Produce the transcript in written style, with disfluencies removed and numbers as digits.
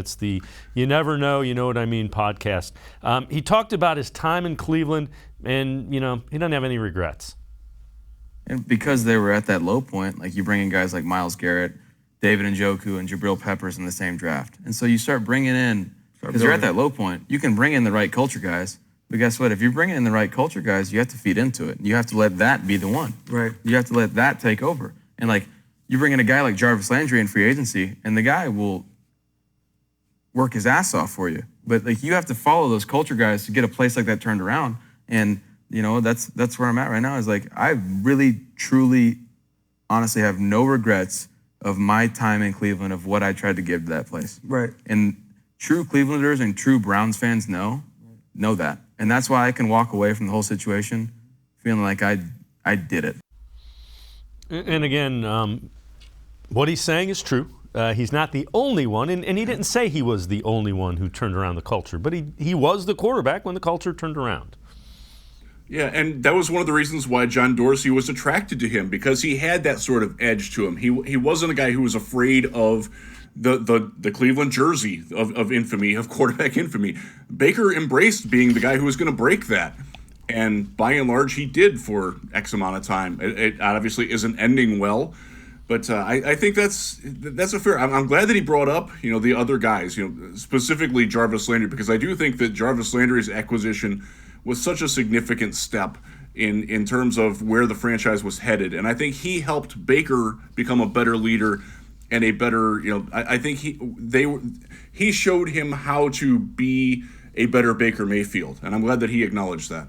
It's the You Never Know, You Know What I Mean podcast. He talked about his time in Cleveland, and, he doesn't have any regrets. And because they were at that low point, like you bring in guys like Myles Garrett, David Njoku, and Jabril Peppers in the same draft. And so you start bringing in, because you're at that low point, you can bring in the right culture guys. But guess what? If you're bringing in the right culture guys, you have to feed into it. You have to let that be the one. Right. You have to let that take over. And, like, you bring in a guy like Jarvis Landry in free agency, and the guy will work his ass off for you. But, like, you have to follow those culture guys to get a place like that turned around. And, that's where I'm at right now, is like, I really, truly, honestly have no regrets of my time in Cleveland, of what I tried to give to that place. Right. And true Clevelanders and true Browns fans know that. And that's why I can walk away from the whole situation feeling like I did it. And again, what he's saying is true. He's not the only one, and he didn't say he was the only one who turned around the culture, but he was the quarterback when the culture turned around. Yeah, and that was one of the reasons why John Dorsey was attracted to him, because he had that sort of edge to him. He wasn't a guy who was afraid of the Cleveland jersey of infamy, of quarterback infamy. Baker embraced being the guy who was going to break that. And by and large, he did for X amount of time. It obviously isn't ending well, but I think that's a fair. I'm glad that he brought up the other guys, specifically Jarvis Landry, because I do think that Jarvis Landry's acquisition was such a significant step in terms of where the franchise was headed, and I think he helped Baker become a better leader and a better. I think he showed him how to be a better Baker Mayfield, and I'm glad that he acknowledged that.